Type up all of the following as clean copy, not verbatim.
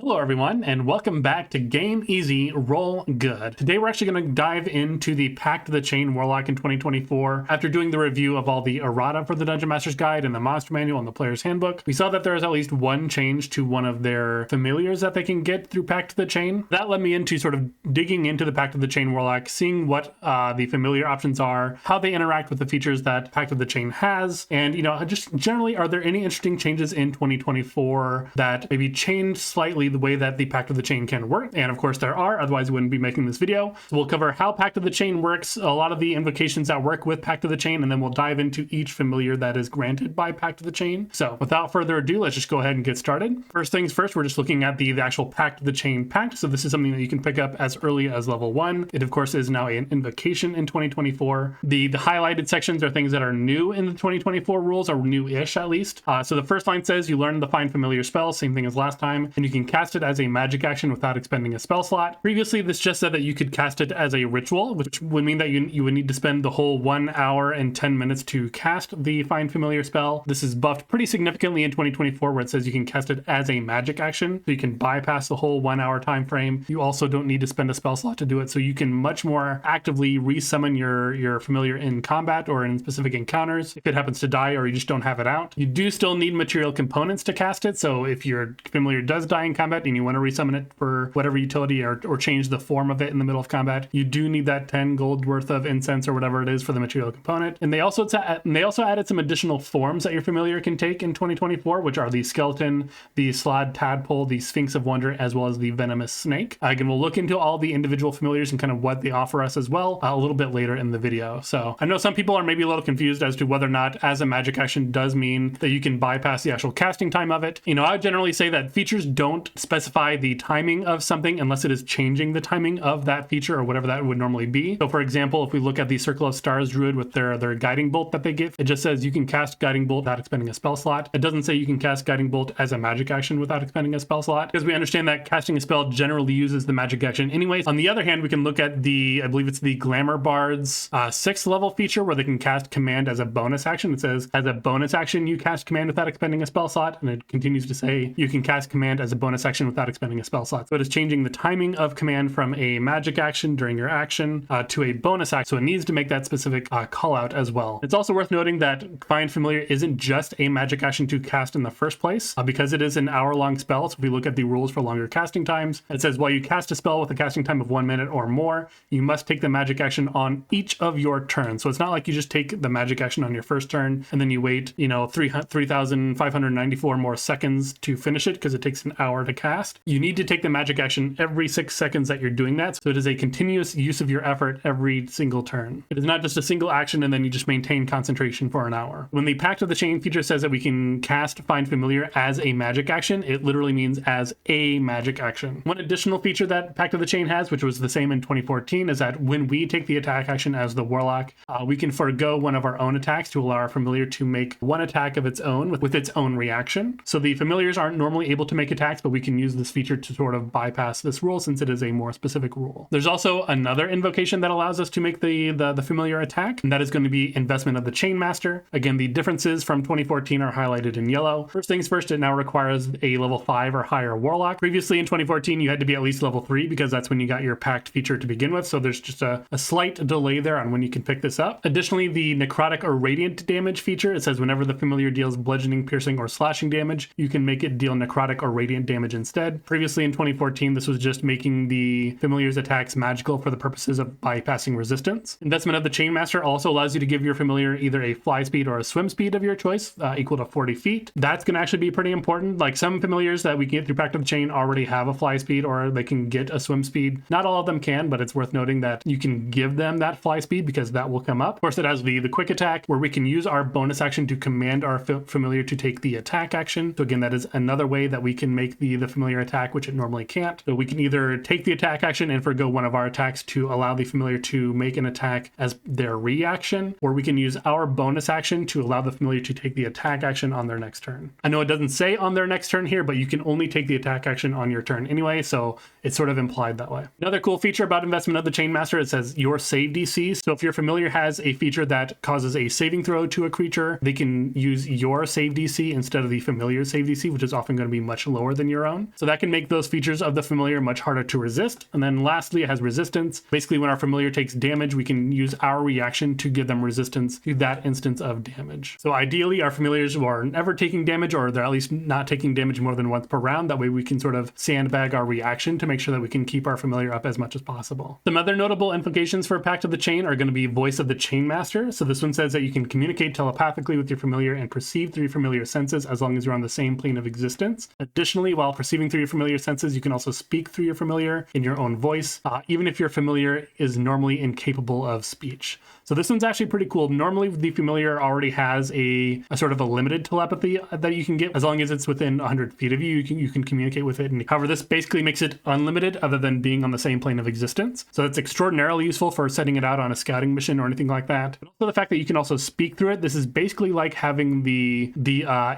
Hello everyone, and welcome back to Game Easy, Roll Good. Today we're actually going to dive into the Pact of the Chain Warlock in 2024. After doing the review of all the errata for the Dungeon Master's Guide and the Monster Manual and the Player's Handbook, we saw that there is at least one change to one of their familiars that they can get through Pact of the Chain. That led me into sort of digging into the Pact of the Chain Warlock, seeing what the familiar options are, how they interact with the features that Pact of the Chain has, and just generally, are there any interesting changes in 2024 that maybe change slightly the way that the Pact of the Chain can work? And of course there are, otherwise we wouldn't be making this video. So we'll cover how Pact of the Chain works, a lot of the invocations that work with Pact of the Chain, and then we'll dive into each familiar that is granted by Pact of the Chain. So without further ado, let's just go ahead and get started. First things first, we're just looking at the actual Pact of the Chain Pact. So this is something that you can pick up as early as level 1. It of course is now an invocation in 2024. The highlighted sections are things that are new in the 2024 rules, or new-ish at least. So the first line says you learn the Find Familiar spell, same thing as last time, and you can cast it as a magic action without expending a spell slot. Previously, this just said that you could cast it as a ritual, which would mean that you would need to spend the whole 1 hour and 10 minutes to cast the Find Familiar spell. This is buffed pretty significantly in 2024, where it says you can cast it as a magic action, so you can bypass the whole 1 hour time frame. You also don't need to spend a spell slot to do it, so you can much more actively resummon your familiar in combat or in specific encounters if it happens to die or you just don't have it out. You do still need material components to cast it, so if your familiar does die in combat and you want to resummon it for whatever utility or change the form of it in the middle of combat, you do need that 10 gold worth of incense or whatever it is for the material component. And they also added some additional forms that your familiar can take in 2024, which are the skeleton, the Slaad Tadpole, the Sphinx of Wonder, as well as the Venomous Snake. Again, we'll look into all the individual familiars and kind of what they offer us as well a little bit later in the video. So I know some people are maybe a little confused as to whether or not as a magic action does mean that you can bypass the actual casting time of it. I would generally say that features don't specify the timing of something unless it is changing the timing of that feature or whatever that would normally be. So for example, if we look at the Circle of Stars Druid with their guiding bolt that they give, it just says you can cast guiding bolt without expending a spell slot. It doesn't say you can cast guiding bolt as a magic action without expending a spell slot, because we understand that casting a spell generally uses the magic action anyways. On the other hand, we can look at I believe it's the Glamour Bard's 6th level feature where they can cast command as a bonus action. It says as a bonus action you cast command without expending a spell slot, and it continues to say you can cast command as a bonus action without expending a spell slot. So it is changing the timing of command from a magic action during your action to a bonus action, so it needs to make that specific call out as well. It's also worth noting that Find Familiar isn't just a magic action to cast in the first place, because it is an hour-long spell. So if we look at the rules for longer casting times, it says while you cast a spell with a casting time of 1 minute or more, you must take the magic action on each of your turns. So it's not like you just take the magic action on your first turn and then you wait 3,594 more seconds to finish it, because it takes an hour to cast. You need to take the magic action every 6 seconds that you're doing that. So it is a continuous use of your effort every single turn. It is not just a single action and then you just maintain concentration for an hour. When the Pact of the Chain feature says that we can cast Find Familiar as a magic action, it literally means as a magic action. One additional feature that Pact of the Chain has, which was the same in 2014, is that when we take the attack action as the Warlock, we can forego one of our own attacks to allow our familiar to make one attack of its own with its own reaction. So the familiars aren't normally able to make attacks, but we can use this feature to sort of bypass this rule since it is a more specific rule. There's also another invocation that allows us to make the familiar attack, and that is going to be Investment of the Chain Master. Again, the differences from 2014 are highlighted in yellow. First things first, it now requires a level 5 or higher Warlock. Previously in 2014, you had to be at least level 3 because that's when you got your Pact feature to begin with, so there's just a slight delay there on when you can pick this up. Additionally, the Necrotic or Radiant damage feature, it says whenever the familiar deals bludgeoning, piercing, or slashing damage, you can make it deal Necrotic or Radiant damage instead. Previously in 2014, this was just making the familiar's attacks magical for the purposes of bypassing resistance. Investment of the Chain Master also allows you to give your familiar either a fly speed or a swim speed of your choice, equal to 40 feet. That's going to actually be pretty important. Like some familiars that we get through Pact of the Chain already have a fly speed or they can get a swim speed. Not all of them can, but it's worth noting that you can give them that fly speed because that will come up. Of course, it has the quick attack where we can use our bonus action to command our familiar to take the attack action. So again, that is another way that we can make the familiar attack, which it normally can't. So we can either take the attack action and forgo one of our attacks to allow the familiar to make an attack as their reaction, or we can use our bonus action to allow the familiar to take the attack action on their next turn. I know it doesn't say on their next turn here, but you can only take the attack action on your turn anyway, so it's sort of implied that way. Another cool feature about Investment of the Chain Master, it says your save DC. So if your familiar has a feature that causes a saving throw to a creature, they can use your save DC instead of the familiar save DC, which is often going to be much lower than your own. own. So that can make those features of the familiar much harder to resist. And then lastly, it has resistance. Basically, when our familiar takes damage, we can use our reaction to give them resistance to that instance of damage. So ideally, our familiars are never taking damage, or they're at least not taking damage more than once per round. That way we can sort of sandbag our reaction to make sure that we can keep our familiar up as much as possible. Some other notable invocations for Pact of the Chain are going to be Voice of the Chain Master. So this one says that you can communicate telepathically with your familiar and perceive through your familiar senses as long as you're on the same plane of existence. Additionally, while perceiving through your familiar senses, you can also speak through your familiar in your own voice, even if your familiar is normally incapable of speech. So this one's actually pretty cool. Normally, the familiar already has a sort of a limited telepathy that you can get. As long as it's within 100 feet of you, you can communicate with it. And however, this basically makes it unlimited other than being on the same plane of existence. So it's extraordinarily useful for setting it out on a scouting mission or anything like that. But also the fact that you can also speak through it. This is basically like having the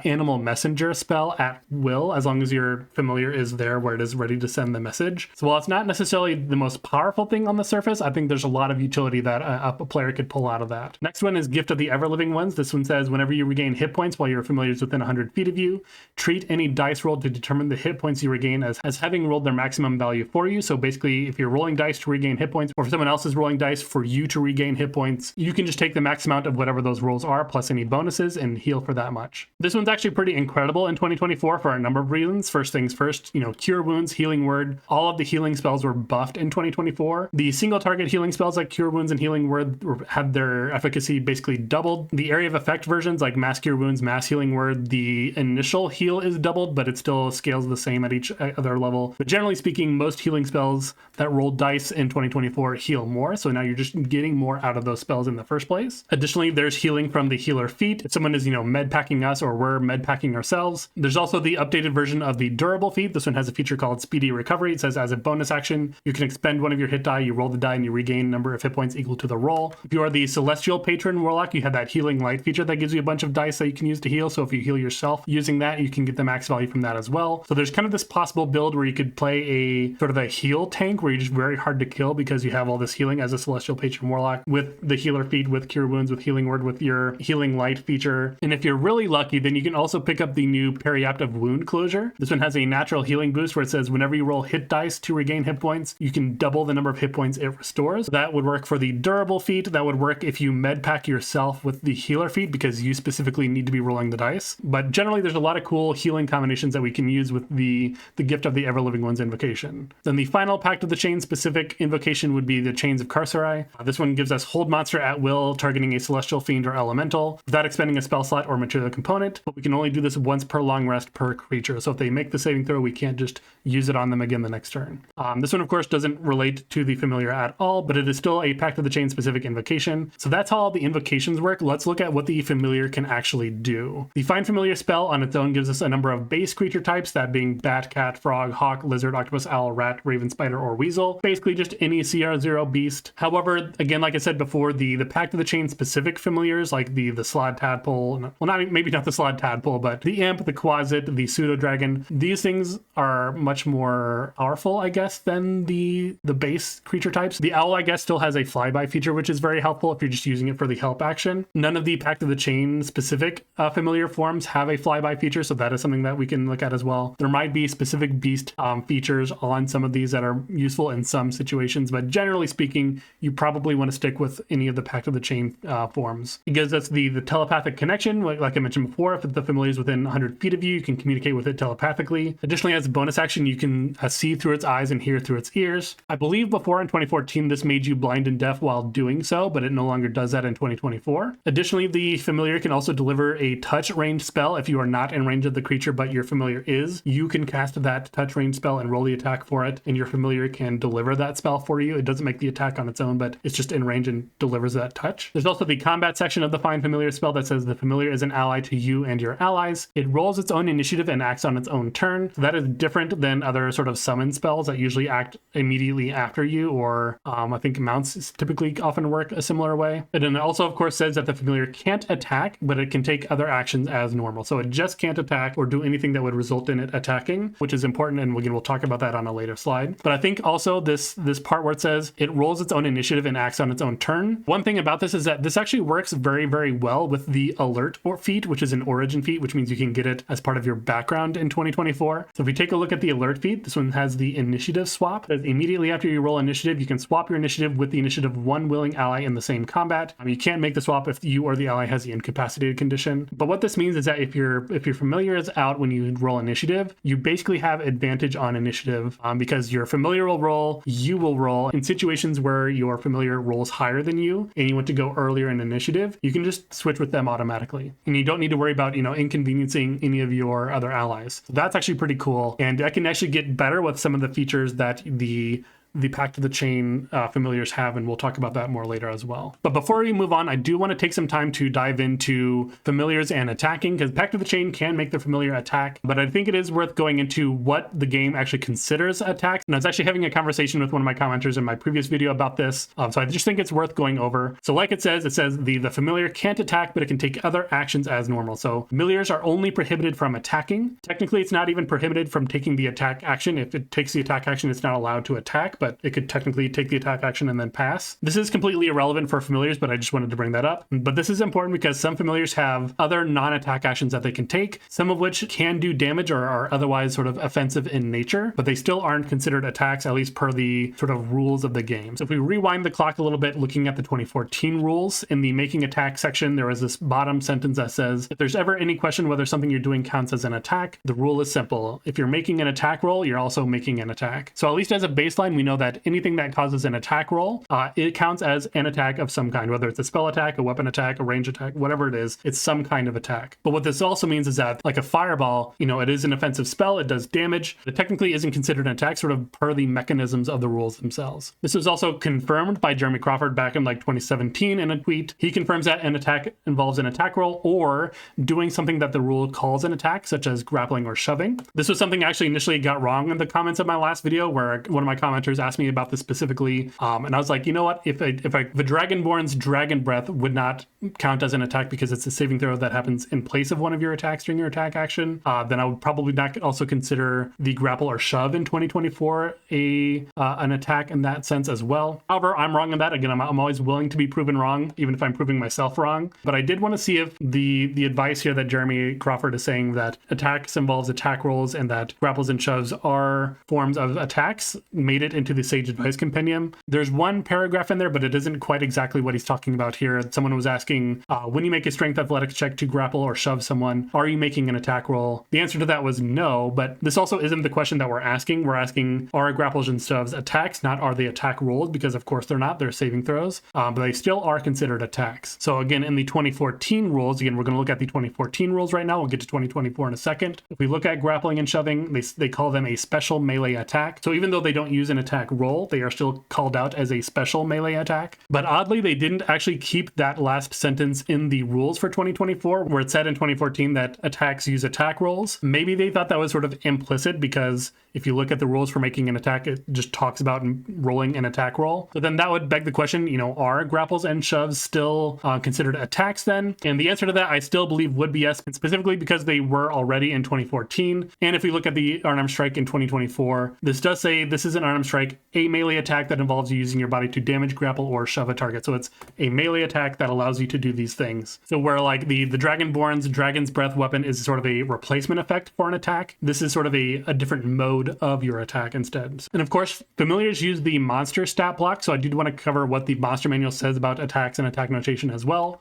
animal messenger spell at will, as long as your familiar is there where it is ready to send the message. So while it's not necessarily the most powerful thing on the surface, I think there's a lot of utility that a player could pull out of that. Next one is Gift of the Ever-Living Ones. This one says, whenever you regain hit points while your familiar is within 100 feet of you, treat any dice roll to determine the hit points you regain as having rolled their maximum value for you. So basically, if you're rolling dice to regain hit points, or if someone else is rolling dice for you to regain hit points, you can just take the max amount of whatever those rolls are, plus any bonuses, and heal for that much. This one's actually pretty incredible in 2024 for a number of reasons. First things first, Cure Wounds, Healing Word, all of the healing spells were buffed in 2024. The single target healing spells like Cure Wounds and Healing Word had their efficacy basically doubled. The area of effect versions like Mass Cure Wounds, Mass Healing Word, the initial heal is doubled, but it still scales the same at each other level. But generally speaking, most healing spells that roll dice in 2024 heal more. So now you're just getting more out of those spells in the first place. Additionally, there's healing from the healer feat. If someone is, med packing us or we're med packing ourselves. There's also the updated version of the durable feat. This one has a feature called Speedy Recovery. It says as a bonus action, you can expend one of your hit die, you roll the die, and you regain a number of hit points equal to the roll. If you are the Celestial Patron Warlock, you have that Healing Light feature that gives you a bunch of dice that you can use to heal. So if you heal yourself using that, you can get the max value from that as well. So there's kind of this possible build where you could play a sort of a heal tank where you're just very hard to kill because you have all this healing as a Celestial Patron Warlock with the healer feat, with Cure Wounds, with Healing Word, with your Healing Light feature. And if you're really lucky, then you can also pick up the new Periaptive Wound Closure. This one has a natural healing boost where it says whenever you roll hit dice to regain hit points, you can double the number of hit points it restores. That would work for the durable feat. That would work if you med pack yourself with the healer feat because you specifically need to be rolling the dice. But generally, there's a lot of cool healing combinations that we can use with the Gift of the Ever-Living Ones invocation. Then the final Pact of the Chain specific invocation would be the Chains of Carcerai. This one gives us hold monster at will, targeting a celestial fiend or elemental without expending a spell slot or material component, but we can only do this once per long rest per creature. So if they make the saving throw, we can't just use it on them again the next turn. This one, of course, doesn't relate to the familiar at all, but it is still a Pact of the Chain specific invocation. So that's how all the invocations work. Let's look at what the familiar can actually do. The Find Familiar spell on its own gives us a number of base creature types, that being bat, cat, frog, hawk, lizard, octopus, owl, rat, raven, spider, or weasel. Basically just any CR0 beast. However, again, like I said before, the Pact of the Chain specific familiars like the Slaad Tadpole, well, maybe not the Slaad Tadpole, but the imp, the Quasit, the Pseudodragon, these things are much more powerful, I guess, than the base creature types. The owl, I guess, still has a flyby feature, which is very helpful if you're just using it for the help action. None of the Pact of the Chain specific familiar forms have a flyby feature, so that is something that we can look at as well. There might be specific beast features on some of these that are useful in some situations, but generally speaking, you probably want to stick with any of the Pact of the Chain forms. It gives us the telepathic connection, like I mentioned before. If the familiar is within 100 feet of you, you can communicate with it telepathically. Additionally, as a bonus action, you can see through its eyes and hear through its ears. I believe before in 2014, this made you blind and deaf while doing so, but it no longer does that in 2024. Additionally, the familiar can also deliver a touch range spell. If you are not in range of the creature, but your familiar is, you can cast that touch range spell and roll the attack for it, and your familiar can deliver that spell for you. It doesn't make the attack on its own, but it's just in range and delivers that touch. There's also the combat section of the Find Familiar spell that says the familiar is an ally to you and your allies. It rolls its own initiative and acts on its own turn. So that is different than other sort of summon spells that usually act immediately after you, or I think mounts typically often work a similar way. And then it also, of course, says that the familiar can't attack, but it can take other actions as normal. So it just can't attack or do anything that would result in it attacking, which is important, and again, we'll talk about that on a later slide. But I think also this part where it says it rolls its own initiative and acts on its own turn. One thing about this is that this actually works very, very well with the alert feat, which is an origin feat, which means you can get it as part of your background in 2024. 2024. So if we take a look at the alert feed, this one has the initiative swap. Immediately after you roll initiative, you can swap your initiative with the initiative of one willing ally in the same combat. You can't make the swap if you or the ally has the incapacitated condition. But what this means is that if your familiar is out when you roll initiative, you basically have advantage on initiative because your familiar will roll, you will roll. In situations where your familiar rolls higher than you and you want to go earlier in initiative, you can just switch with them automatically. And you don't need to worry about, inconveniencing any of your other allies. So that's actually pretty cool. And I can actually get better with some of the features that the Pact of the Chain familiars have, and we'll talk about that more later as well. But before we move on, I do want to take some time to dive into familiars and attacking, because Pact of the Chain can make the familiar attack, but I think it is worth going into what the game actually considers attacks. And I was actually having a conversation with one of my commenters in my previous video about this, so I just think it's worth going over. So like it says the familiar can't attack, but it can take other actions as normal. So familiars are only prohibited from attacking. Technically, it's not even prohibited from taking the attack action. If it takes the attack action, it's not allowed to attack, but it could technically take the attack action and then pass. This is completely irrelevant for familiars, but I just wanted to bring that up. But this is important because some familiars have other non-attack actions that they can take, some of which can do damage or are otherwise sort of offensive in nature, but they still aren't considered attacks, at least per the sort of rules of the game. So if we rewind the clock a little bit, looking at the 2014 rules, in the making attack section, there was this bottom sentence that says, if there's ever any question whether something you're doing counts as an attack, the rule is simple. If you're making an attack roll, you're also making an attack. So at least as a baseline, we know that anything that causes an attack roll, it counts as an attack of some kind, whether it's a spell attack, a weapon attack, a range attack, whatever it is, it's some kind of attack. But what this also means is that, like a fireball, it is an offensive spell, it does damage, it technically isn't considered an attack, sort of per the mechanisms of the rules themselves. This was also confirmed by Jeremy Crawford back in 2017 in a tweet. He confirms that an attack involves an attack roll or doing something that the rule calls an attack, such as grappling or shoving. This was something I actually initially got wrong in the comments of my last video, where one of my commenters asked me about this specifically, and I was like, you know what, if the Dragonborn's Dragon Breath would not count as an attack because it's a saving throw that happens in place of one of your attacks during your attack action, then I would probably not also consider the grapple or shove in 2024 an attack in that sense as well. However, I'm wrong on that. Again, I'm always willing to be proven wrong, even if I'm proving myself wrong. But I did want to see if the advice here that Jeremy Crawford is saying, that attacks involves attack rolls and that grapples and shoves are forms of attacks, made it into the Sage Advice Compendium. There's one paragraph in there, but it isn't quite exactly what he's talking about here. Someone was asking, when you make a strength athletics check to grapple or shove someone, are you making an attack roll? The answer to that was no, but this also isn't the question that we're asking. We're asking, are grapples and shoves attacks, not are they attack rolls, because of course they're not, they're saving throws, but they still are considered attacks. So again, in the 2014 rules, again, we're going to look at the 2014 rules right now. We'll get to 2024 in a second. If we look at grappling and shoving, they call them a special melee attack. So even though they don't use an attack roll, they are still called out as a special melee attack. But oddly, they didn't actually keep that last sentence in the rules for 2024, where it said in 2014 that attacks use attack rolls. Maybe they thought that was sort of implicit, because if you look at the rules for making an attack, it just talks about rolling an attack roll. So then that would beg the question, are grapples and shoves still considered attacks then? And the answer to that, I still believe, would be yes, specifically because they were already in 2014. And if we look at the unarmed strike in 2024, this does say this is an unarmed strike, a melee attack that involves you using your body to damage, grapple, or shove a target. So it's a melee attack that allows you to do these things. So where like the Dragonborn's Dragon's Breath weapon is sort of a replacement effect for an attack, this is sort of a different mode of your attack instead. And of course, familiars use the monster stat block, so I did want to cover what the monster manual says about attacks and attack notation as well.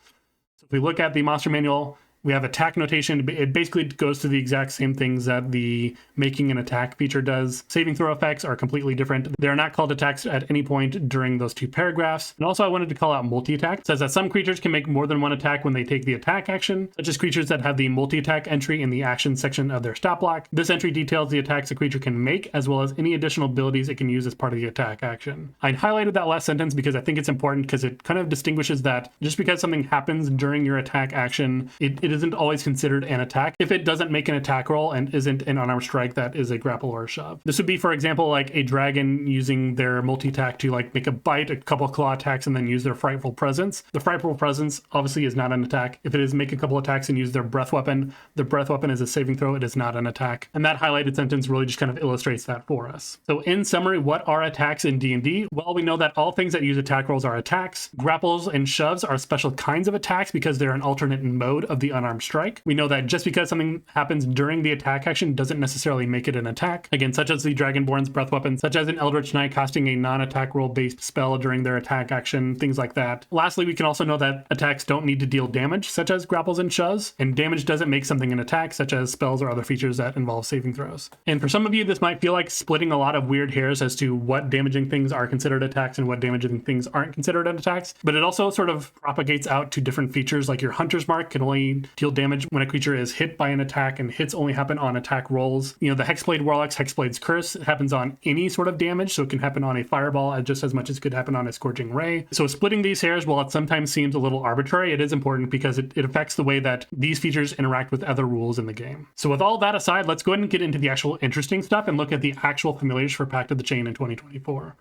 So if we look at the monster manual, we have attack notation. It basically goes to the exact same things that the making an attack feature does. Saving throw effects are completely different. They're not called attacks at any point during those two paragraphs. And also I wanted to call out multi-attack. It says that some creatures can make more than one attack when they take the attack action, such as creatures that have the multi-attack entry in the action section of their stat block. This entry details the attacks a creature can make, as well as any additional abilities it can use as part of the attack action. I highlighted that last sentence because I think it's important, because it kind of distinguishes that just because something happens during your attack action, it isn't always considered an attack if it doesn't make an attack roll and isn't an unarmed strike that is a grapple or a shove. This would be, for example, like a dragon using their multi-attack to like make a bite, a couple of claw attacks, and then use their frightful presence. The frightful presence obviously is not an attack. If it is make a couple attacks and use their breath weapon, the breath weapon is a saving throw. It is not an attack. And that highlighted sentence really just kind of illustrates that for us. So in summary, what are attacks in D&D? Well, we know that all things that use attack rolls are attacks. Grapples and shoves are special kinds of attacks because they're an alternate mode of the unarmed strike. We know that just because something happens during the attack action doesn't necessarily make it an attack. Again, such as the Dragonborn's breath weapon, such as an Eldritch Knight casting a non-attack roll based spell during their attack action, things like that. Lastly, we can also know that attacks don't need to deal damage, such as grapples and shoves, and damage doesn't make something an attack, such as spells or other features that involve saving throws. And for some of you, this might feel like splitting a lot of weird hairs as to what damaging things are considered attacks and what damaging things aren't considered attacks, but it also sort of propagates out to different features, like your Hunter's Mark can only deal damage when a creature is hit by an attack, and hits only happen on attack rolls. You know, the Hexblade Warlock's Hexblade's Curse happens on any sort of damage, so it can happen on a fireball just as much as it could happen on a Scorching Ray. So splitting these hairs, while it sometimes seems a little arbitrary, it is important because it affects the way that these features interact with other rules in the game. So with all that aside, let's go ahead and get into the actual interesting stuff and look at the actual familiars for Pact of the Chain in 2024.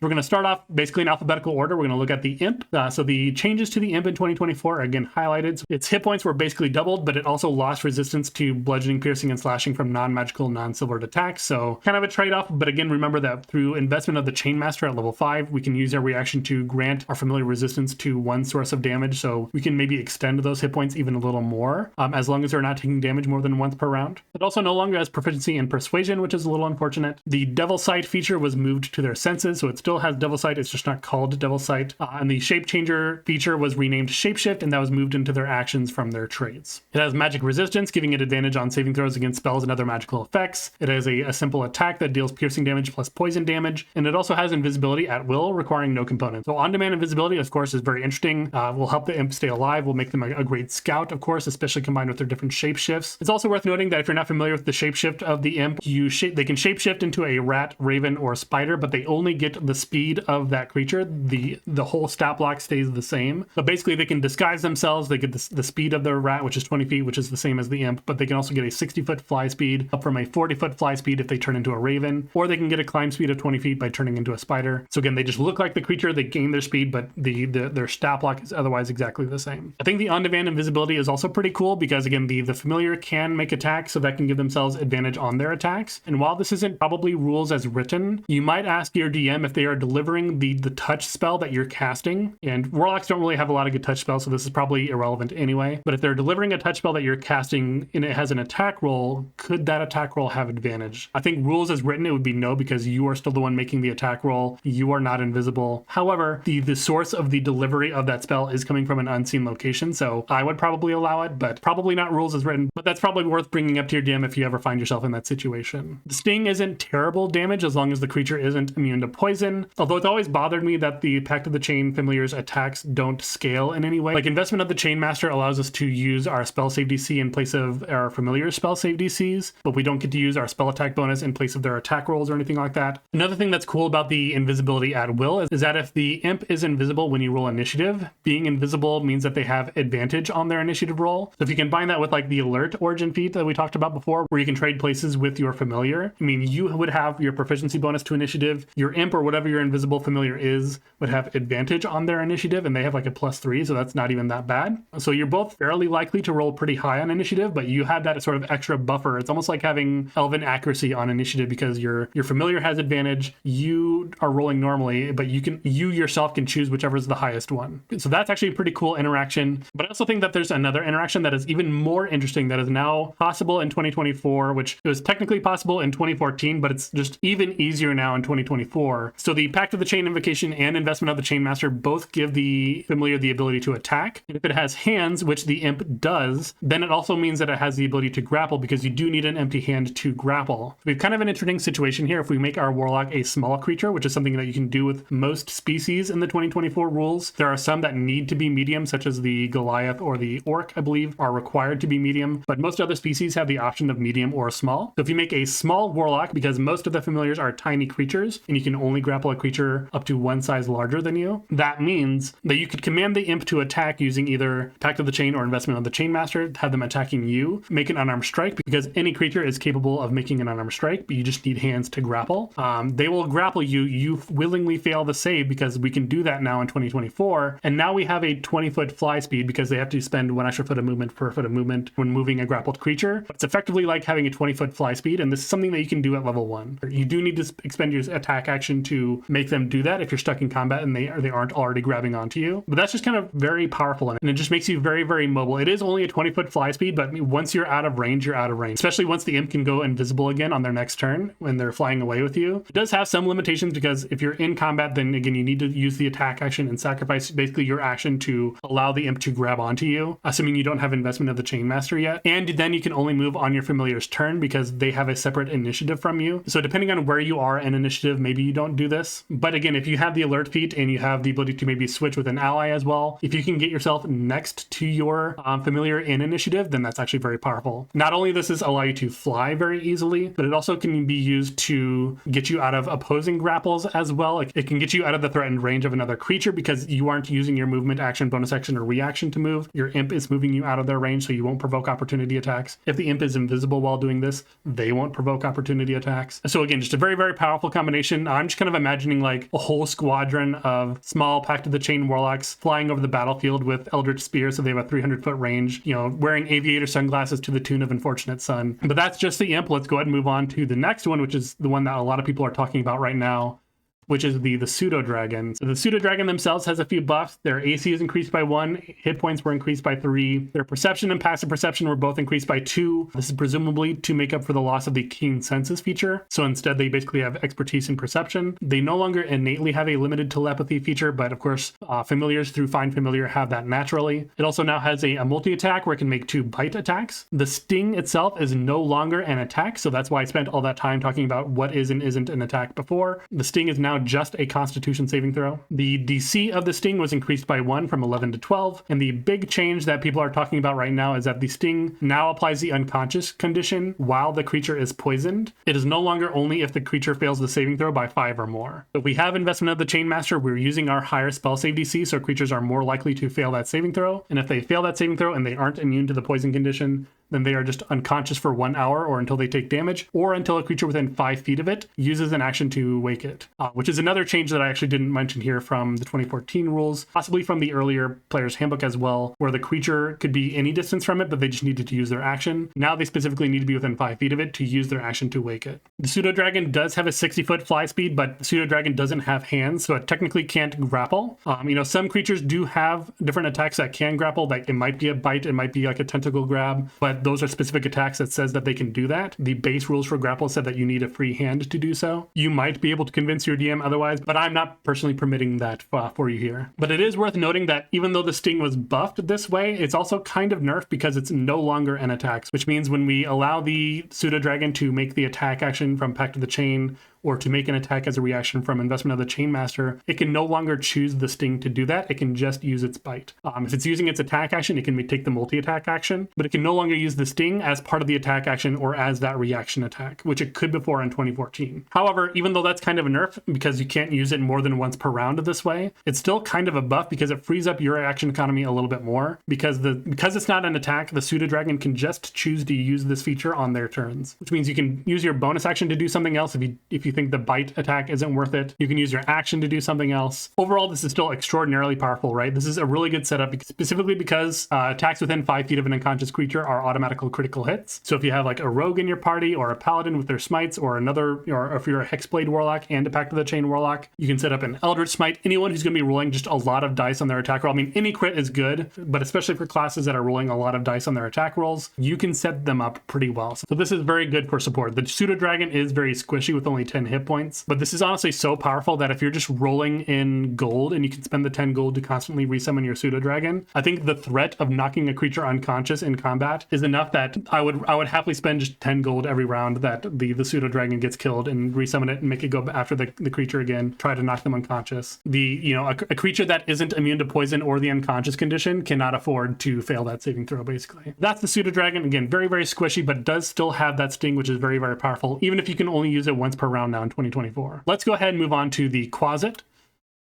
We're going to start off basically in alphabetical order. We're going to look at the Imp. So the changes to the Imp in 2024 are again highlighted. Its hit points were basically doubled, but it also lost resistance to bludgeoning, piercing, and slashing from non-magical, non-silvered attacks. So kind of a trade-off, but again, remember that through investment of the Chainmaster at level 5, we can use our reaction to grant our familiar resistance to one source of damage. So we can maybe extend those hit points even a little more, as long as they're not taking damage more than once per round. It also no longer has proficiency in Persuasion, which is a little unfortunate. The Devil Sight feature was moved to their senses, so it's still has Devil Sight, it's just not called Devil Sight. And the Shape Changer feature was renamed Shapeshift, and that was moved into their actions from their traits. It has magic resistance, giving it advantage on saving throws against spells and other magical effects. It has a simple attack that deals piercing damage plus poison damage, and it also has invisibility at will, requiring no component. So on-demand invisibility, of course, is very interesting. Will help the Imp stay alive, will make them a great scout, of course, especially combined with their different shapeshifts. It's also worth noting that if you're not familiar with the shapeshift of the Imp, they can shapeshift into a rat, raven, or spider, but they only get the speed of that creature. The whole stat block stays the same. But basically they can disguise themselves. They get the speed of their rat, which is 20 feet, which is the same as the Imp, but they can also get a 60-foot fly speed up from a 40-foot fly speed if they turn into a raven, or they can get a climb speed of 20 feet by turning into a spider. So again, they just look like the creature, they gain their speed, but their stat block is otherwise exactly the same. I think the on-demand invisibility is also pretty cool because again, the familiar can make attacks, so that can give themselves advantage on their attacks. And while this isn't probably rules as written, you might ask your DM if they are delivering the touch spell that you're casting. And Warlocks don't really have a lot of good touch spells, so this is probably irrelevant anyway. But if they're delivering a touch spell that you're casting and it has an attack roll, could that attack roll have advantage? I think rules as written, it would be no, because you are still the one making the attack roll. You are not invisible. However, the source of the delivery of that spell is coming from an unseen location, so I would probably allow it, but probably not rules as written. But that's probably worth bringing up to your DM if you ever find yourself in that situation. The Sting isn't terrible damage as long as the creature isn't immune to poison, although it's always bothered me that the Pact of the Chain familiars attacks don't scale in any way. Like investment of the Chainmaster allows us to use our spell save DC in place of our familiar spell save DCs, but we don't get to use our spell attack bonus in place of their attack rolls or anything like that. Another thing that's cool about the invisibility at will is that if the Imp is invisible when you roll initiative, being invisible means that they have advantage on their initiative roll. So if you combine that with like the alert origin feat that we talked about before, where you can trade places with your familiar, I mean, you would have your proficiency bonus to initiative, your Imp or whatever your invisible familiar is would have advantage on their initiative, and they have like a +3, so that's not even that bad. So you're both fairly likely to roll pretty high on initiative, but you have that sort of extra buffer. It's almost like having Elven accuracy on initiative because your familiar has advantage, you are rolling normally, but you yourself can choose whichever is the highest one. So that's actually a pretty cool interaction. But I also think that there's another interaction that is even more interesting that is now possible in 2024, which was technically possible in 2014, but it's just even easier now in 2024. So the Pact of the Chain Invocation and investment of the Chainmaster both give the familiar the ability to attack. And if it has hands, which the Imp does, then it also means that it has the ability to grapple because you do need an empty hand to grapple. We have kind of an interesting situation here if we make our Warlock a small creature, which is something that you can do with most species in the 2024 rules. There are some that need to be medium, such as the Goliath or the Orc, I believe, are required to be medium, but most other species have the option of medium or small. So if you make a small Warlock, because most of the familiars are tiny creatures, and you can only grapple a creature up to one size larger than you, that means that you could command the Imp to attack using either Pact of the Chain or investment of the Chainmaster, have them attacking you, make an unarmed strike, because any creature is capable of making an unarmed strike, but you just need hands to grapple. They will grapple you. You willingly fail the save because we can do that now in 2024, and now we have a 20-foot fly speed because they have to spend 1 extra foot of movement per foot of movement when moving a grappled creature. It's effectively like having a 20-foot fly speed, and this is something that you can do at level 1. You do need to expend your attack action to to make them do that if you're stuck in combat and they aren't already grabbing onto you. But that's just kind of very powerful, and it just makes you very, very mobile. It is only a 20-foot fly speed, but once you're out of range, you're out of range, especially once the imp can go invisible again on their next turn when they're flying away with you. It does have some limitations because if you're in combat, then again, you need to use the attack action and sacrifice basically your action to allow the imp to grab onto you, assuming you don't have investment of the Chain Master yet. And then you can only move on your familiar's turn because they have a separate initiative from you. So depending on where you are in initiative, maybe you don't do this. But again, if you have the alert feat and you have the ability to maybe switch with an ally as well, if you can get yourself next to your familiar in initiative, then that's actually very powerful. Not only does this allow you to fly very easily, but it also can be used to get you out of opposing grapples as well. Like, it can get you out of the threatened range of another creature because you aren't using your movement action, bonus action, or reaction to move. Your imp is moving you out of their range, so you won't provoke opportunity attacks. If the imp is invisible while doing this, they won't provoke opportunity attacks. So again, just a very, very powerful combination. I'm just kind of imagining like a whole squadron of small Pact of the Chain Warlocks flying over the battlefield with Eldritch Spear, so they have a 300-foot range, you know, wearing aviator sunglasses to the tune of Unfortunate Son. But that's just the imp. Let's go ahead and move on to the next one, which is the one that a lot of people are talking about right now, which is the Pseudodragon. So the Pseudodragon themselves has a few buffs. Their AC is increased by 1, hit points were increased by 3, their perception and passive perception were both increased by 2. This is presumably to make up for the loss of the keen senses feature. So instead they basically have expertise in perception. They no longer innately have a limited telepathy feature, but of course familiars through Find Familiar have that naturally. It also now has a multi-attack where it can make 2 bite attacks. The sting itself is no longer an attack, so that's why I spent all that time talking about what is and isn't an attack before. The sting is now just a Constitution saving throw. The DC of the sting was increased by 1 from 11 to 12, and the big change that people are talking about right now is that the sting now applies the unconscious condition while the creature is poisoned. It is no longer only if the creature fails the saving throw by 5 or more. If we have investment of the Chain Master, we're using our higher spell save DC, so creatures are more likely to fail that saving throw, and if they fail that saving throw and they aren't immune to the poison condition, then they are just unconscious for 1 hour or until they take damage, or until a creature within 5 feet of it uses an action to wake it, which is another change that I actually didn't mention here from the 2014 rules, possibly from the earlier Player's Handbook as well, where the creature could be any distance from it, but they just needed to use their action. Now they specifically need to be within 5 feet of it to use their action to wake it. The Pseudodragon does have a 60-foot fly speed, but the Pseudodragon doesn't have hands, so it technically can't grapple. Some creatures do have different attacks that can grapple, like it might be a bite, it might be like a tentacle grab, but those are specific attacks that says that they can do that. The base rules for grapple said that you need a free hand to do so. You might be able to convince your DM otherwise, but I'm not personally permitting that for you here. But it is worth noting that even though the sting was buffed this way, it's also kind of nerfed because it's no longer an attack, which means when we allow the Pseudodragon to make the attack action from Pact of the Chain, or to make an attack as a reaction from investment of the Chain Master, it can no longer choose the sting to do that. It can just use its bite. If it's using its attack action, it can take the multi-attack action, but it can no longer use the sting as part of the attack action or as that reaction attack, which it could before in 2014. However, even though that's kind of a nerf because you can't use it more than once per round this way, it's still kind of a buff because it frees up your action economy a little bit more because it's not an attack, the Pseudodragon can just choose to use this feature on their turns, which means you can use your bonus action to do something else if you think the bite attack isn't worth it. You can use your action to do something else. Overall, this is still extraordinarily powerful, right? This is a really good setup, specifically because attacks within 5 feet of an unconscious creature are automatic critical hits. So if you have like a rogue in your party or a paladin with their smites or if you're a Hexblade Warlock and a Pact of the Chain Warlock, you can set up an Eldritch Smite. Anyone who's going to be rolling just a lot of dice on their attack roll. I mean, any crit is good, but especially for classes that are rolling a lot of dice on their attack rolls, you can set them up pretty well. So this is very good for support. The Pseudodragon is very squishy with only 10 hit points, but this is honestly so powerful that if you're just rolling in gold and you can spend the 10 gold to constantly resummon your Pseudodragon, I think the threat of knocking a creature unconscious in combat is enough that I would happily spend just 10 gold every round that the Pseudodragon gets killed and resummon it and make it go after the creature again, try to knock them unconscious. A creature that isn't immune to poison or the unconscious condition cannot afford to fail that saving throw, basically. That's the Pseudodragon. Again, very, very squishy, but does still have that sting, which is very, very powerful, even if you can only use it once per round now in 2024. Let's go ahead and move on to the Quasit.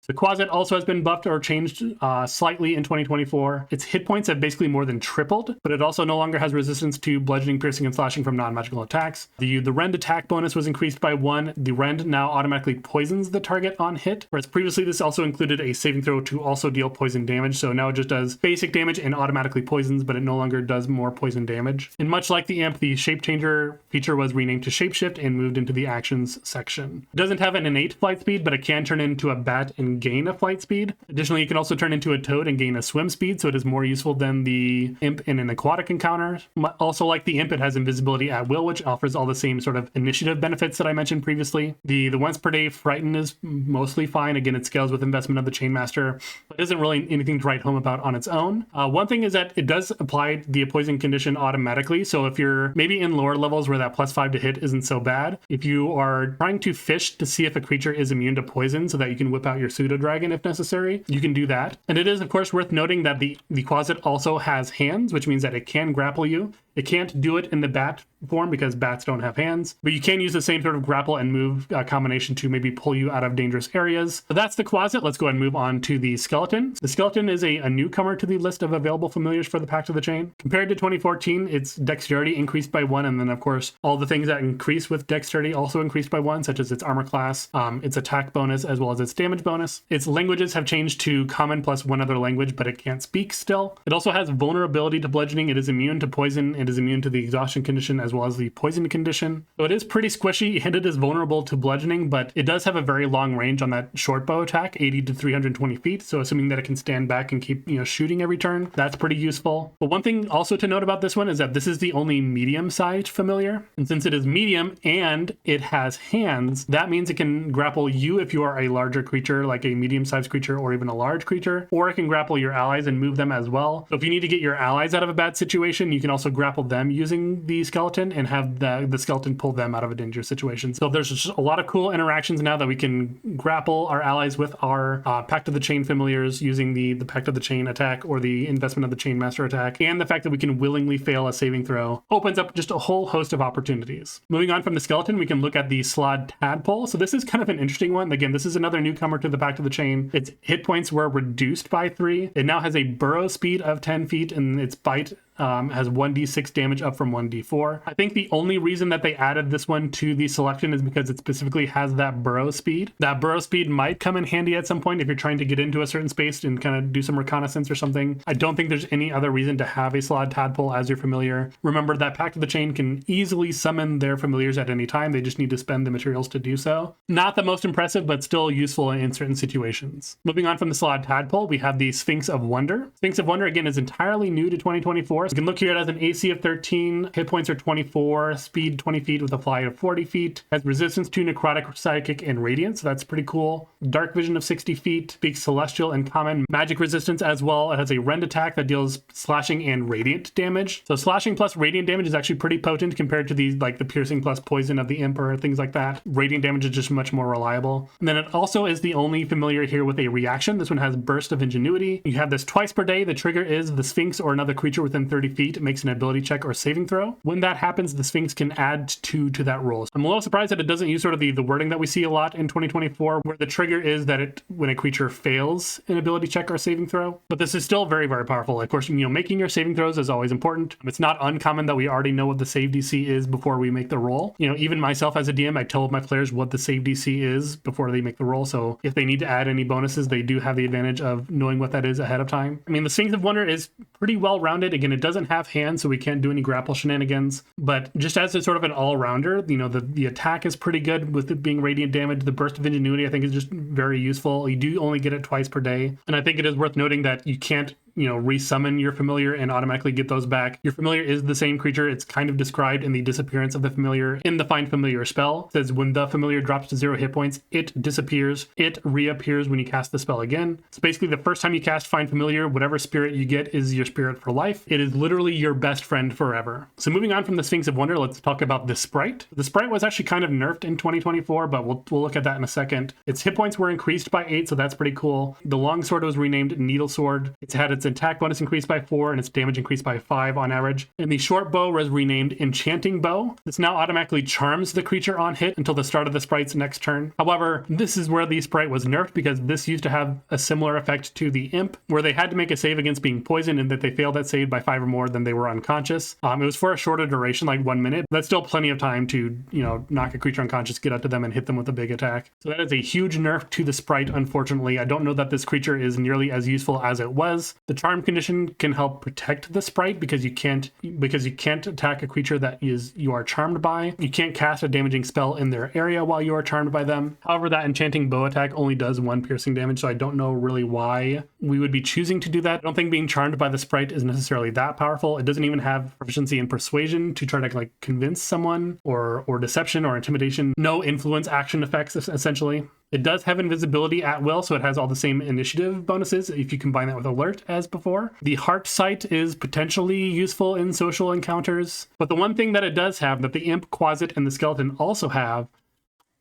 The Quasit also has been buffed or changed slightly in 2024. Its hit points have basically more than tripled, but it also no longer has resistance to bludgeoning, piercing, and slashing from non-magical attacks. The rend attack bonus was increased by 1. The rend now automatically poisons the target on hit, whereas previously this also included a saving throw to also deal poison damage. So now it just does basic damage and automatically poisons, but it no longer does more poison damage. And much like the Imp, the Shape Changer feature was renamed to Shapeshift and moved into the actions section. It doesn't have an innate flight speed, but it can turn into a bat and gain a flight speed. Additionally, you can also turn into a toad and gain a swim speed, so it is more useful than the Imp in an aquatic encounter. Also, like the Imp, it has invisibility at will, which offers all the same sort of initiative benefits that I mentioned previously. The once per day Frighten is mostly fine. Again, it scales with investment of the Chainmaster, but isn't really anything to write home about on its own. One thing is that it does apply the poison condition automatically, so if you're maybe in lower levels where that +5 to hit isn't so bad, if you are trying to fish to see if a creature is immune to poison so that you can whip out your Pseudodragon if necessary, you can do that. And it is, of course, worth noting that the Quasit also has hands, which means that it can grapple you. It can't do it in the bat form because bats don't have hands, but you can use the same sort of grapple and move combination to maybe pull you out of dangerous areas. So that's the Quasit. Let's go ahead and move on to the Skeleton. The Skeleton is a newcomer to the list of available familiars for the Pact of the Chain. Compared to 2014, its dexterity increased by 1, and then of course all the things that increase with dexterity also increased by 1, such as its armor class, its attack bonus, as well as its damage bonus. Its languages have changed to common plus 1 other language, but it can't speak still. It also has vulnerability to bludgeoning. It is immune to poison. It is immune to the exhaustion condition as well as the poison condition. So it is pretty squishy and it is vulnerable to bludgeoning, but it does have a very long range on that short bow attack, 80 to 320 feet. So assuming that it can stand back and keep, shooting every turn, that's pretty useful. But one thing also to note about this one is that this is the only medium-sized familiar. And since it is medium and it has hands, that means it can grapple you if you are a larger creature, like a medium-sized creature or even a large creature, or it can grapple your allies and move them as well. So if you need to get your allies out of a bad situation, you can also grapple them using the Skeleton and have the Skeleton pull them out of a dangerous situation. So there's just a lot of cool interactions now that we can grapple our allies with our Pact of the Chain familiars using the Pact of the Chain attack or the investment of the Chainmaster attack, and the fact that we can willingly fail a saving throw opens up just a whole host of opportunities. Moving on from the Skeleton, we can look at the Slaad Tadpole. So this is kind of an interesting one. Again, this is another newcomer to the Pact of the Chain. Its hit points were reduced by 3. It now has a burrow speed of 10 feet and its bite has 1d6 damage up from 1d4. I think the only reason that they added this one to the selection is because it specifically has that burrow speed. That burrow speed might come in handy at some point if you're trying to get into a certain space and kind of do some reconnaissance or something. I don't think there's any other reason to have a Slaad Tadpole as your familiar. Remember that Pact of the Chain can easily summon their familiars at any time. They just need to spend the materials to do so. Not the most impressive, but still useful in certain situations. Moving on from the Slaad Tadpole, we have the Sphinx of Wonder. Sphinx of Wonder, again, is entirely new to 2024. You can look here, it has an AC of 13, hit points are 24, speed 20 feet with a fly of 40 feet, has resistance to necrotic, psychic, and radiant, so that's pretty cool. Dark vision of 60 feet, speaks celestial and common, magic resistance as well. It has a rend attack that deals slashing and radiant damage. So slashing plus radiant damage is actually pretty potent compared to the piercing plus poison of the Emperor, things like that. Radiant damage is just much more reliable. And then it also is the only familiar here with a reaction. This one has Burst of Ingenuity. You have this twice per day. The trigger is the Sphinx or another creature within 30 feet makes an ability check or saving throw. When that happens, the Sphinx can add 2 to that roll. I'm a little surprised that it doesn't use sort of the wording that we see a lot in 2024, where the trigger is that when a creature fails an ability check or saving throw. But this is still very, very powerful. Of course, making your saving throws is always important. It's not uncommon that we already know what the save DC is before we make the roll. Even myself as a DM, I tell my players what the save DC is before they make the roll. So if they need to add any bonuses, they do have the advantage of knowing what that is ahead of time. The Sphinx of Wonder is pretty well rounded. Again, it doesn't have hands, so we can't do any grapple shenanigans. But just as a sort of an all-rounder, the attack is pretty good with it being radiant damage. The Burst of Ingenuity, I think, is just very useful. You do only get it twice per day. And I think it is worth noting that you can't resummon your familiar and automatically get those back. Your familiar is the same creature. It's kind of described in the disappearance of the familiar in the Find Familiar spell. It says when the familiar drops to 0 hit points, it disappears. It reappears when you cast the spell again. So basically the first time you cast Find Familiar, whatever spirit you get is your spirit for life. It is literally your best friend forever. So moving on from the Sphinx of Wonder, let's talk about the Sprite. The Sprite was actually kind of nerfed in 2024, but we'll look at that in a second. Its hit points were increased by 8, so that's pretty cool. The longsword was renamed Needle Sword. It's had its its attack bonus increased by 4 and its damage increased by 5 on average. And the short bow was renamed Enchanting Bow. This now automatically charms the creature on hit until the start of the sprite's next turn. However, this is where the sprite was nerfed because this used to have a similar effect to the imp, where they had to make a save against being poisoned, and that they failed that save by 5 or more, then they were unconscious. It was for a shorter duration, like 1 minute. That's still plenty of time to, knock a creature unconscious, get out to them, and hit them with a big attack. So that is a huge nerf to the sprite, unfortunately. I don't know that this creature is nearly as useful as it was. The charm condition can help protect the sprite because you can't attack a creature that you are charmed by. You can't cast a damaging spell in their area while you are charmed by them. However, that enchanting bow attack only does 1 piercing damage, so I don't know really why we would be choosing to do that. I don't think being charmed by the sprite is necessarily that powerful. It doesn't even have proficiency in persuasion to try to convince someone, or deception or intimidation. No influence action effects, essentially. It does have invisibility at will, so it has all the same initiative bonuses if you combine that with alert as before. The heart sight is potentially useful in social encounters, but the one thing that it does have that the imp, Quasit, and the skeleton also have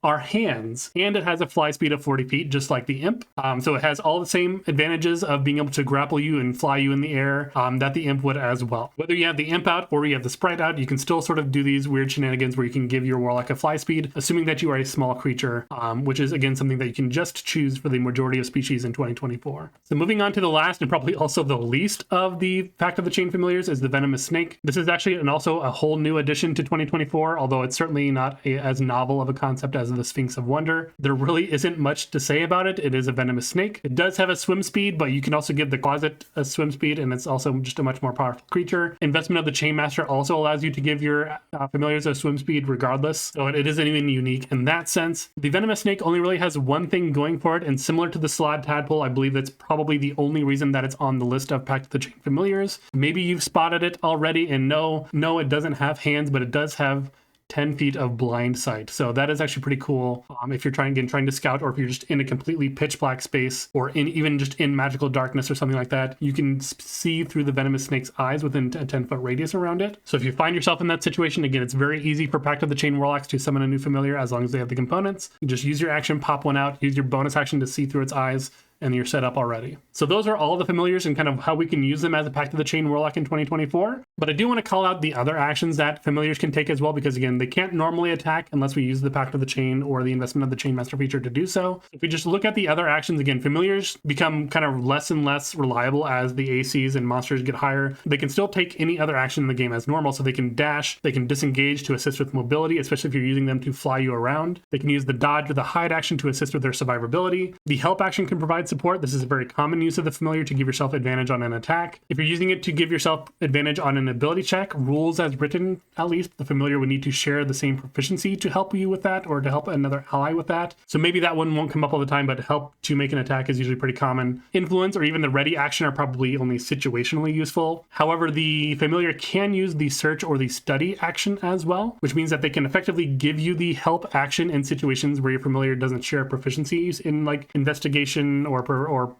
are hands, and it has a fly speed of 40 feet, just like the imp. So it has all the same advantages of being able to grapple you and fly you in the air that the imp would as well. Whether you have the imp out or you have the sprite out, you can still sort of do these weird shenanigans where you can give your warlock a fly speed, assuming that you are a small creature, which is again something that you can just choose for the majority of species in 2024. So moving on to the last and probably also the least of the Pact of the Chain familiars is the Venomous Snake. This is actually also a whole new addition to 2024, although it's certainly not as novel of a concept as the Sphinx of Wonder. There really isn't much to say about it. It is a venomous snake. It does have a swim speed, but you can also give the Quasit a swim speed, and it's also just a much more powerful creature. Investment of the Chainmaster also allows you to give your familiars a swim speed regardless, so it isn't even unique in that sense. The Venomous Snake only really has one thing going for it, and similar to the Slaad Tadpole, I believe that's probably the only reason that it's on the list of Pact of the Chain familiars. Maybe you've spotted it already, and no, it doesn't have hands, but it does have 10 feet of blind sight. So that is actually pretty cool if you're trying to scout, or if you're just in a completely pitch black space, or even just in magical darkness or something like that. You can see through the Venomous Snake's eyes within a 10-foot radius around it. So if you find yourself in that situation, again, it's very easy for Pact of the Chain Warlocks to summon a new familiar as long as they have the components. You just use your action, pop one out, use your bonus action to see through its eyes, and you're set up already. So those are all the familiars and kind of how we can use them as a Pact of the Chain Warlock in 2024. But I do want to call out the other actions that familiars can take as well, because again, they can't normally attack unless we use the Pact of the Chain or the investment of the Chainmaster feature to do so. If we just look at the other actions, again, familiars become kind of less and less reliable as the ACs and monsters get higher. They can still take any other action in the game as normal, so they can dash, they can disengage to assist with mobility, especially if you're using them to fly you around. They can use the dodge or the hide action to assist with their survivability. The help action can provide support. This is a very common use of the familiar to give yourself advantage on an attack. If you're using it to give yourself advantage on an ability check, rules as written, at least, the familiar would need to share the same proficiency to help you with that, or to help another ally with that. So maybe that one won't come up all the time, but help to make an attack is usually pretty common. Influence or even the ready action are probably only situationally useful. However, the familiar can use the search or the study action as well, which means that they can effectively give you the help action in situations where your familiar doesn't share proficiencies in like investigation or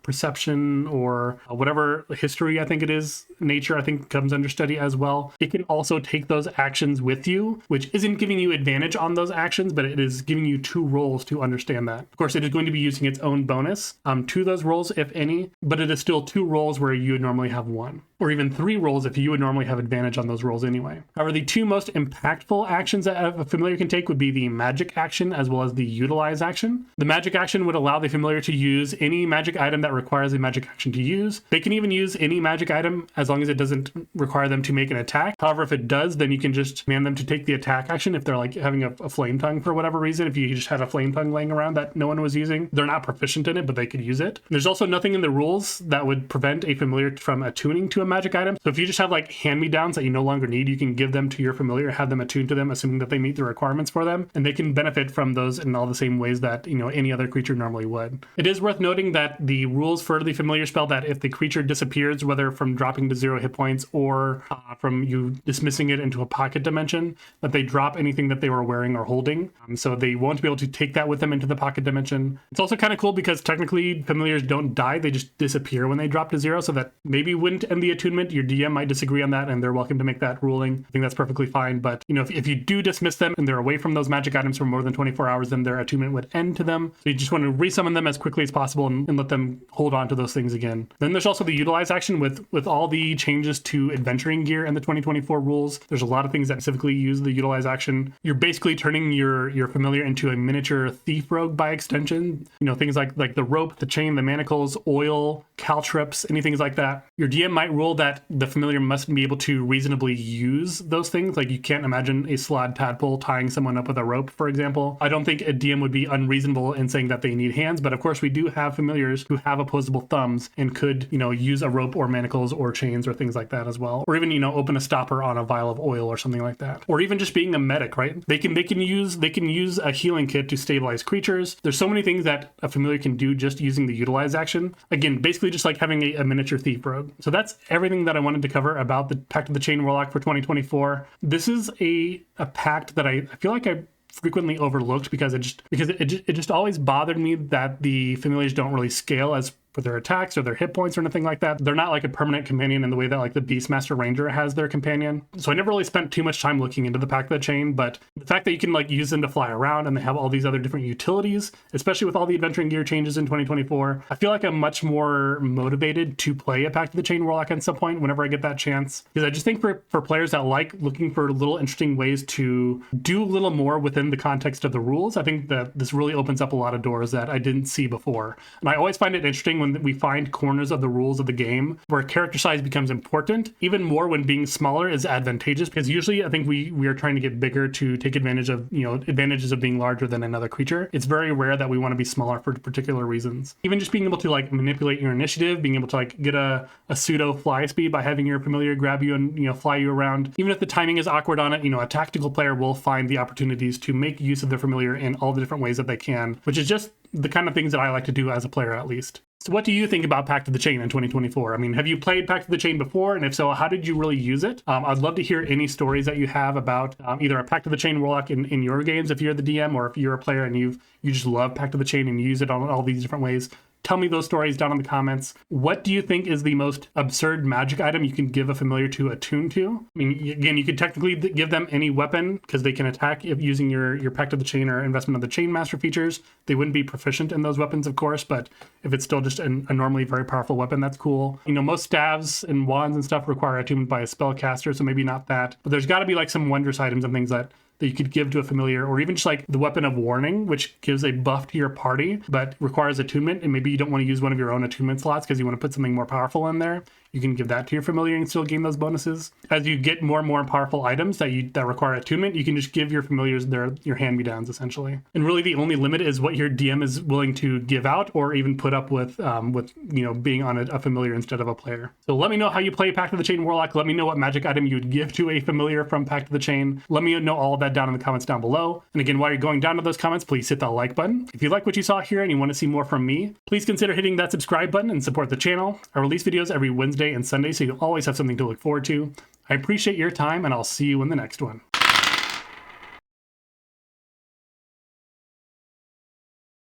perception or whatever history, I think it is. Nature, I think, comes under study as well. It can also take those actions with you, which isn't giving you advantage on those actions, but it is giving you 2 rolls to understand that. Of course, it is going to be using its own bonus to those rolls, if any, but it is still 2 rolls where you would normally have 1. Or even 3 rolls if you would normally have advantage on those rolls anyway. However, the 2 most impactful actions that a familiar can take would be the magic action as well as the utilize action. The magic action would allow the familiar to use any magic item that requires a magic action to use. They can even use any magic item as long as it doesn't require them to make an attack. However, if it does, then you can just command them to take the attack action if they're like having a flame tongue for whatever reason. If you just had a flame tongue laying around that no one was using, they're not proficient in it, but they could use it. There's also nothing in the rules that would prevent a familiar from attuning to a magic item. So if you just have like hand-me-downs that you no longer need, you can give them to your familiar, have them attuned to them, assuming that they meet the requirements for them, and they can benefit from those in all the same ways that, any other creature normally would. It is worth noting that the rules for the familiar spell, that if the creature disappears, whether from dropping to 0 hit points or from you dismissing it into a pocket dimension, that they drop anything that they were wearing or holding. So they won't be able to take that with them into the pocket dimension. It's also kind of cool because technically familiars don't die, they just disappear when they drop to 0, so that maybe wouldn't end the attunement. Your DM might disagree on that, and they're welcome to make that ruling. I think that's perfectly fine. But if you do dismiss them and they're away from those magic items for more than 24 hours, then their attunement would end to them. So you just want to resummon them as quickly as possible and them and let them hold on to those things again. Then there's also the utilize action with all the changes to adventuring gear in the 2024 rules. There's a lot of things that specifically use the utilize action. You're basically turning your familiar into a miniature thief rogue by extension. You know, things like the rope, the chain, the manacles, oil, caltrips, anything like that. Your DM might rule that the familiar must be able to reasonably use those things. Like you can't imagine a Slaad Tadpole tying someone up with a rope, for example. I don't think a DM would be unreasonable in saying that they need hands, but of course we do have familiars who have opposable thumbs and could, you know, use a rope or manacles or chains or things like that as well. Or even, you know, open a stopper on a vial of oil or something like that. Or even just being a medic, right? They can use a healing kit to stabilize creatures. There's so many things that a familiar can do just using the utilize action. Again, basically just like having a miniature thief rogue. So that's everything that I wanted to cover about the Pact of the Chain Warlock for 2024. This is a pact that I feel like I frequently overlooked because it just always bothered me that the familiars don't really scale as for their attacks or their hit points or anything like that. They're not like a permanent companion in the way that like the Beastmaster Ranger has their companion. So I never really spent too much time looking into the Pact of the Chain, but the fact that you can like use them to fly around and they have all these other different utilities, especially with all the adventuring gear changes in 2024, I feel like I'm much more motivated to play a Pact of the Chain Warlock at some point whenever I get that chance. Because I just think for players that like looking for little interesting ways to do a little more within the context of the rules, I think that this really opens up a lot of doors that I didn't see before. And I always find it interesting when we find corners of the rules of the game where character size becomes important, even more when being smaller is advantageous, because usually I think we are trying to get bigger to take advantage of, you know, advantages of being larger than another creature. It's very rare that we want to be smaller for particular reasons. Even just being able to like manipulate your initiative, being able to like get a pseudo fly speed by having your familiar grab you and, you know, fly you around. Even if the timing is awkward on it, you know, a tactical player will find the opportunities to make use of their familiar in all the different ways that they can, which is just the kind of things that I like to do as a player, at least. So what do you think about Pact of the Chain in 2024? I mean, have you played Pact of the Chain before? And if so, how did you really use it? I'd love to hear any stories that you have about either a Pact of the Chain Warlock in your games, if you're the DM, or if you're a player and you just love Pact of the Chain and you use it on all these different ways. Tell me those stories down in the comments. What do you think is the most absurd magic item you can give a familiar to attune to? I mean, again, you could technically give them any weapon because they can attack if using your Pact of the Chain or investment of the Chain Master features. They wouldn't be proficient in those weapons, of course, but if it's still just a normally very powerful weapon, that's cool. You know, most staves and wands and stuff require attunement by a spellcaster, so maybe not that. But there's got to be like some wondrous items and things that you could give to a familiar, or even just like the Weapon of Warning, which gives a buff to your party, but requires attunement, and maybe you don't want to use one of your own attunement slots because you want to put something more powerful in there. You can give that to your familiar and still gain those bonuses. As you get more and more powerful items that require attunement, you can just give your familiars your hand-me-downs, essentially. And really the only limit is what your DM is willing to give out or even put up with you know, being on a familiar instead of a player. So let me know how you play Pact of the Chain Warlock. Let me know what magic item you would give to a familiar from Pact of the Chain. Let me know all of that down in the comments down below. And again, while you're going down to those comments, please hit that like button. If you like what you saw here and you want to see more from me, please consider hitting that subscribe button and support the channel. I release videos every Wednesday and Sunday, so you'll always have something to look forward to. I appreciate your time, and I'll see you in the next one.